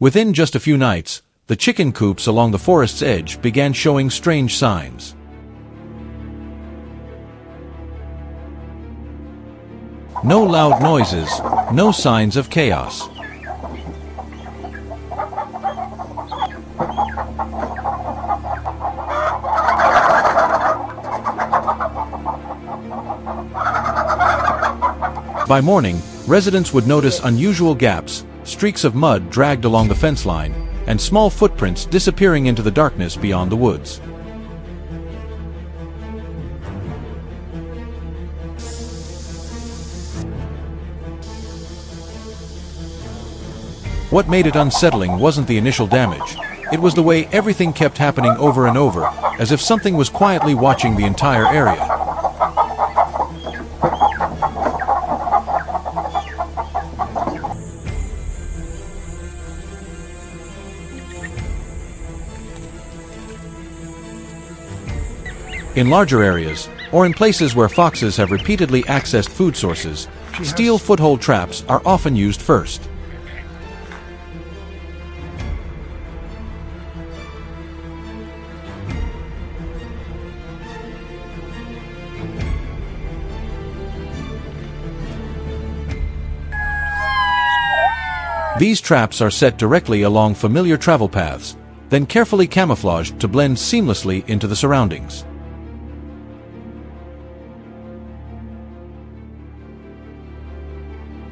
Within just a few nights, the chicken coops along the forest's edge began showing strange signs. No loud noises, no signs of chaos. By morning, residents would notice unusual gaps, streaks of mud dragged along the fence line, and small footprints disappearing into the darkness beyond the woods. What made it unsettling wasn't the initial damage. It was the way everything kept happening over and over, as if something was quietly watching the entire area. In larger areas, or in places where foxes have repeatedly accessed food sources, steel foothold traps are often used first. These traps are set directly along familiar travel paths, then carefully camouflaged to blend seamlessly into the surroundings.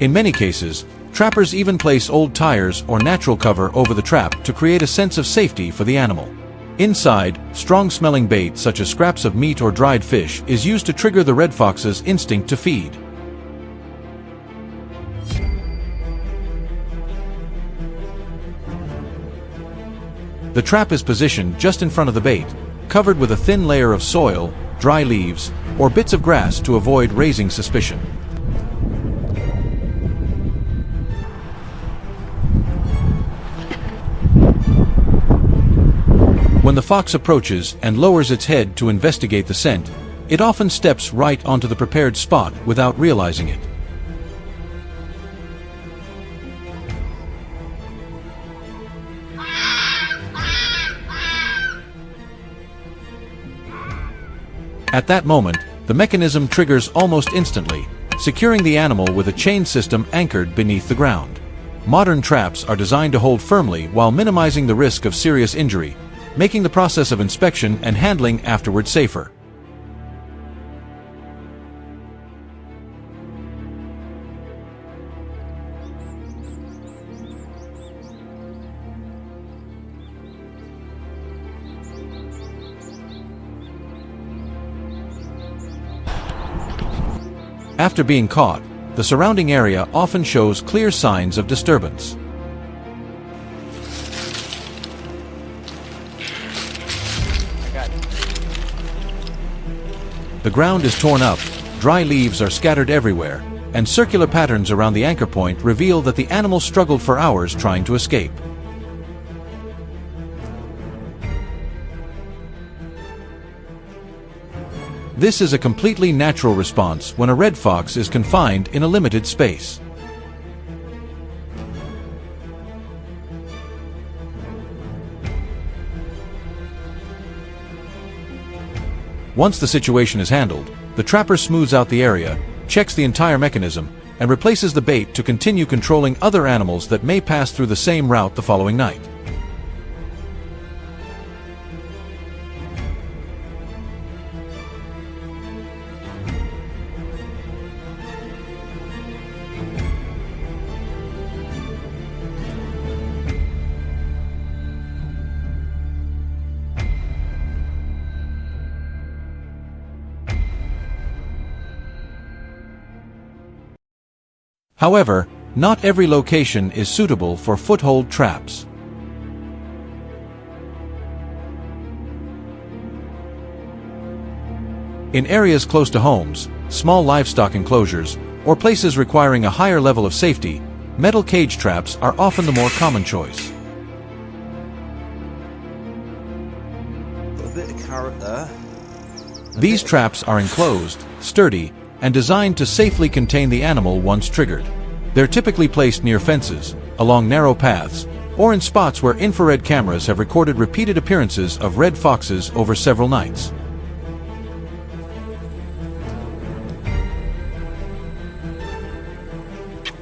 In many cases, trappers even place old tires or natural cover over the trap to create a sense of safety for the animal. Inside, strong-smelling bait such as scraps of meat or dried fish is used to trigger the red fox's instinct to feed. The trap is positioned just in front of the bait, covered with a thin layer of soil, dry leaves, or bits of grass to avoid raising suspicion. When the fox approaches and lowers its head to investigate the scent, it often steps right onto the prepared spot without realizing it. At that moment, the mechanism triggers almost instantly, securing the animal with a chain system anchored beneath the ground. Modern traps are designed to hold firmly while minimizing the risk of serious injury, making the process of inspection and handling afterward safer. After being caught, the surrounding area often shows clear signs of disturbance. The ground is torn up, dry leaves are scattered everywhere, and circular patterns around the anchor point reveal that the animal struggled for hours trying to escape. This is a completely natural response when a red fox is confined in a limited space. Once the situation is handled, the trapper smooths out the area, checks the entire mechanism, and replaces the bait to continue controlling other animals that may pass through the same route the following night. However, not every location is suitable for foothold traps. In areas close to homes, small livestock enclosures, or places requiring a higher level of safety, metal cage traps are often the more common choice. Got a bit of carrot there. These traps are enclosed, sturdy, and designed to safely contain the animal once triggered. They're typically placed near fences, along narrow paths, or in spots where infrared cameras have recorded repeated appearances of red foxes over several nights.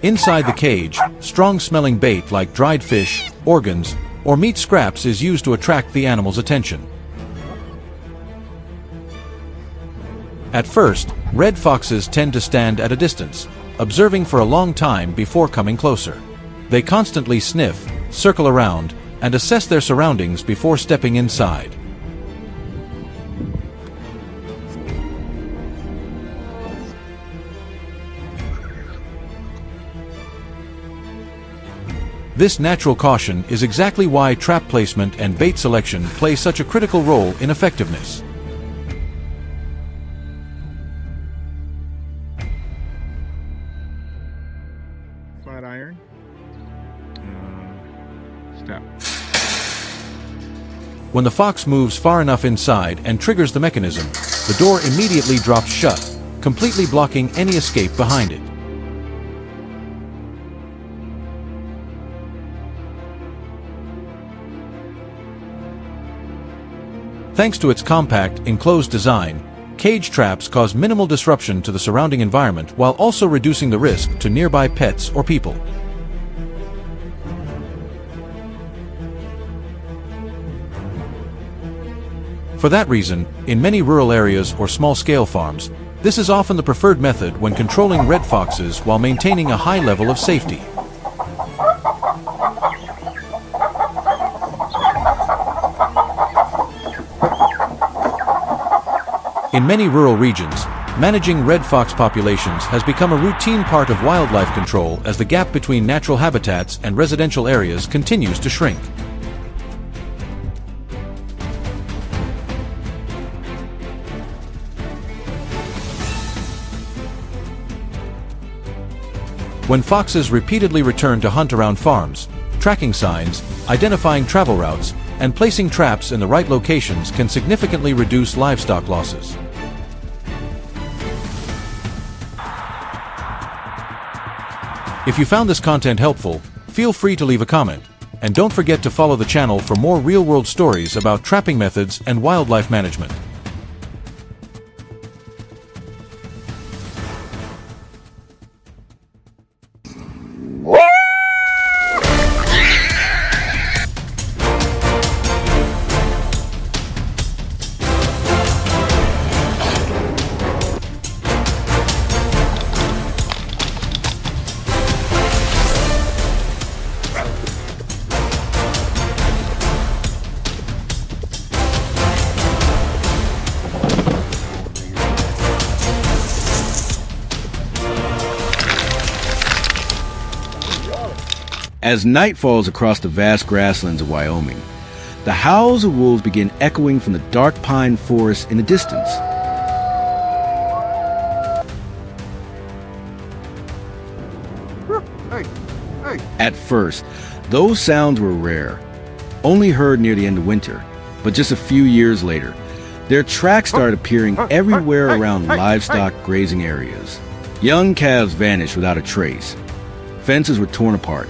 Inside the cage, strong-smelling bait like dried fish, organs, or meat scraps is used to attract the animal's attention. At first, red foxes tend to stand at a distance, observing for a long time before coming closer. They constantly sniff, circle around, and assess their surroundings before stepping inside. This natural caution is exactly why trap placement and bait selection play such a critical role in effectiveness. Flat iron. Step. When the fox moves far enough inside and triggers the mechanism, the door immediately drops shut, completely blocking any escape behind it. Thanks to its compact, enclosed design, cage traps cause minimal disruption to the surrounding environment while also reducing the risk to nearby pets or people. For that reason, in many rural areas or small-scale farms, this is often the preferred method when controlling red foxes while maintaining a high level of safety. In many rural regions, managing red fox populations has become a routine part of wildlife control as the gap between natural habitats and residential areas continues to shrink. When foxes repeatedly return to hunt around farms, tracking signs, identifying travel routes, and placing traps in the right locations can significantly reduce livestock losses. If you found this content helpful, feel free to leave a comment, and don't forget to follow the channel for more real-world stories about trapping methods and wildlife management. As night falls across the vast grasslands of Wyoming, the howls of wolves begin echoing from the dark pine forest in the distance. At first, those sounds were rare, only heard near the end of winter, but just a few years later, their tracks started appearing everywhere around livestock grazing areas. Young calves vanished without a trace. Fences were torn apart,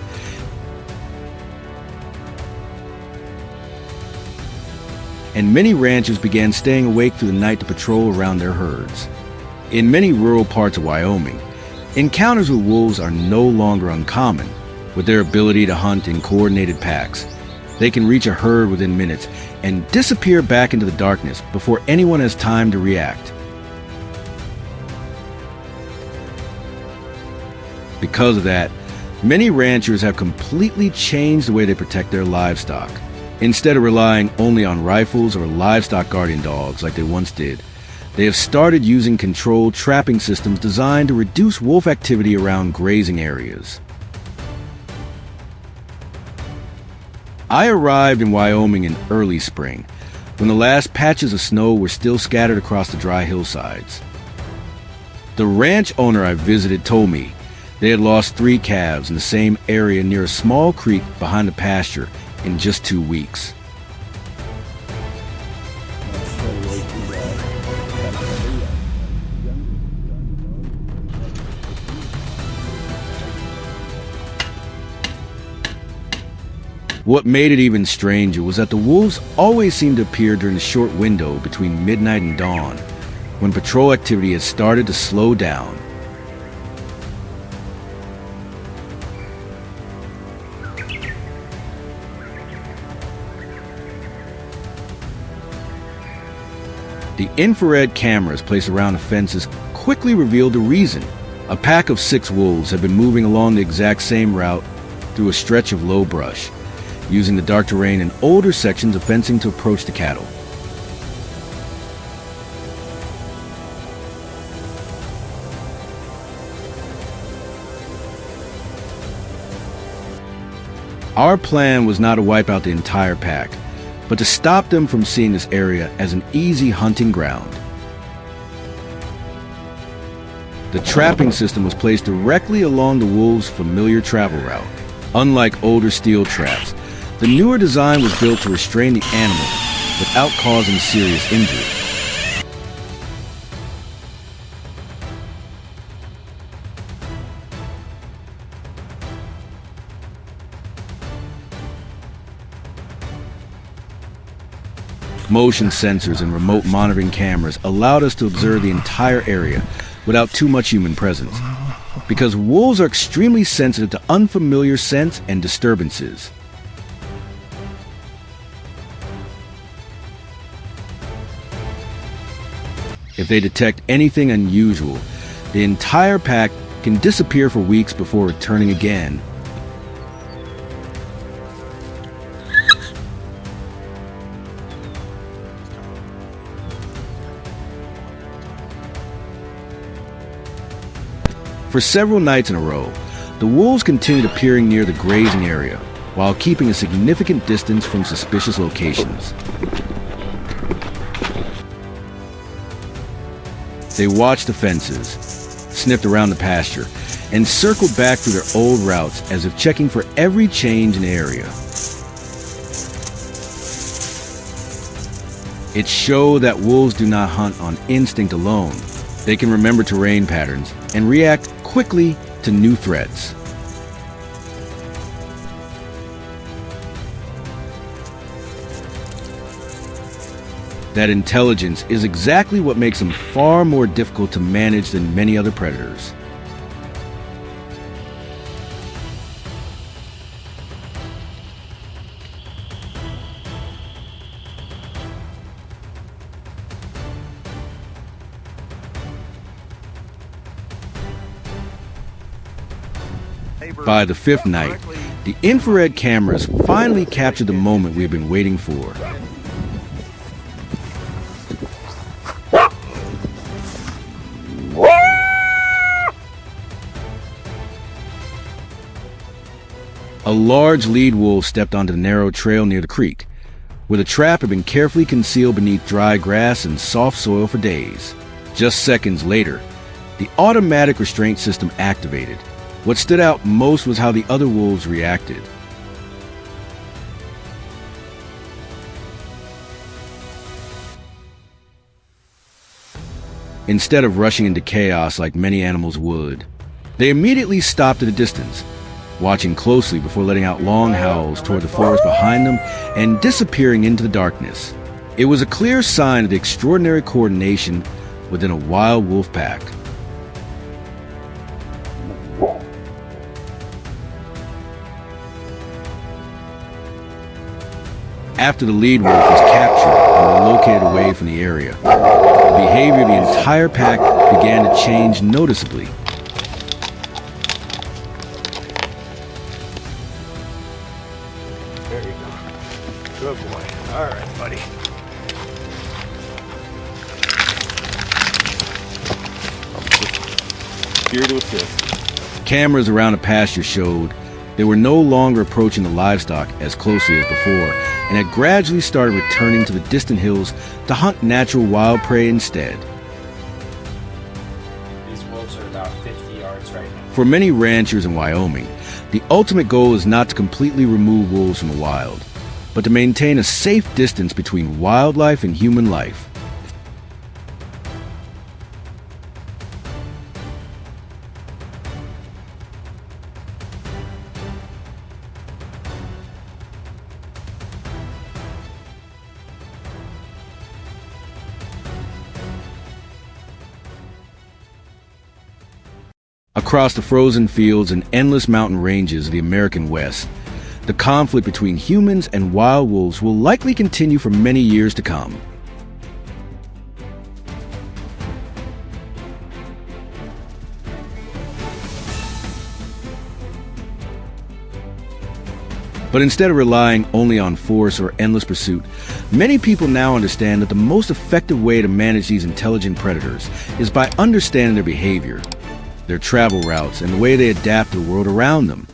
and many ranchers began staying awake through the night to patrol around their herds. In many rural parts of Wyoming, encounters with wolves are no longer uncommon. With their ability to hunt in coordinated packs, they can reach a herd within minutes and disappear back into the darkness before anyone has time to react. Because of that, many ranchers have completely changed the way they protect their livestock. Instead of relying only on rifles or livestock guardian dogs like they once did, they have started using controlled trapping systems designed to reduce wolf activity around grazing areas. I arrived in Wyoming in early spring, when the last patches of snow were still scattered across the dry hillsides. The ranch owner I visited told me they had lost 3 calves in the same area near a small creek behind the pasture in just 2 weeks. What made it even stranger was that the wolves always seemed to appear during the short window between midnight and dawn, when patrol activity had started to slow down. The infrared cameras placed around the fences quickly revealed the reason. A pack of 6 wolves had been moving along the exact same route through a stretch of low brush, using the dark terrain and older sections of fencing to approach the cattle. Our plan was not to wipe out the entire pack, but to stop them from seeing this area as an easy hunting ground. The trapping system was placed directly along the wolves' familiar travel route. Unlike older steel traps, the newer design was built to restrain the animal without causing serious injury. Motion sensors and remote monitoring cameras allowed us to observe the entire area without too much human presence, because wolves are extremely sensitive to unfamiliar scents and disturbances. If they detect anything unusual, the entire pack can disappear for weeks before returning again. For several nights in a row, the wolves continued appearing near the grazing area, while keeping a significant distance from suspicious locations. They watched the fences, sniffed around the pasture, and circled back through their old routes as if checking for every change in the area. It showed that wolves do not hunt on instinct alone. They can remember terrain patterns and react quickly to new threats. That intelligence is exactly what makes them far more difficult to manage than many other predators. By the 5th night, the infrared cameras finally captured the moment we have been waiting for. A large lead wolf stepped onto the narrow trail near the creek, where the trap had been carefully concealed beneath dry grass and soft soil for days. Just seconds later, the automatic restraint system activated. What stood out most was how the other wolves reacted. Instead of rushing into chaos like many animals would, they immediately stopped at a distance, watching closely before letting out long howls toward the forest behind them and disappearing into the darkness. It was a clear sign of the extraordinary coordination within a wild wolf pack. After the lead wolf was captured and were located away from the area, the behavior of the entire pack began to change noticeably. There you go. Good boy. All right, buddy. Here to assist. Cameras around the pasture showed they were no longer approaching the livestock as closely as before, and had gradually started returning to the distant hills to hunt natural wild prey instead. These wolves are about 50 yards right now. For many ranchers in Wyoming, the ultimate goal is not to completely remove wolves from the wild, but to maintain a safe distance between wildlife and human life. Across the frozen fields and endless mountain ranges of the American West, the conflict between humans and wild wolves will likely continue for many years to come. But instead of relying only on force or endless pursuit, many people now understand that the most effective way to manage these intelligent predators is by understanding their behavior, their travel routes, and the way they adapt to the world around them.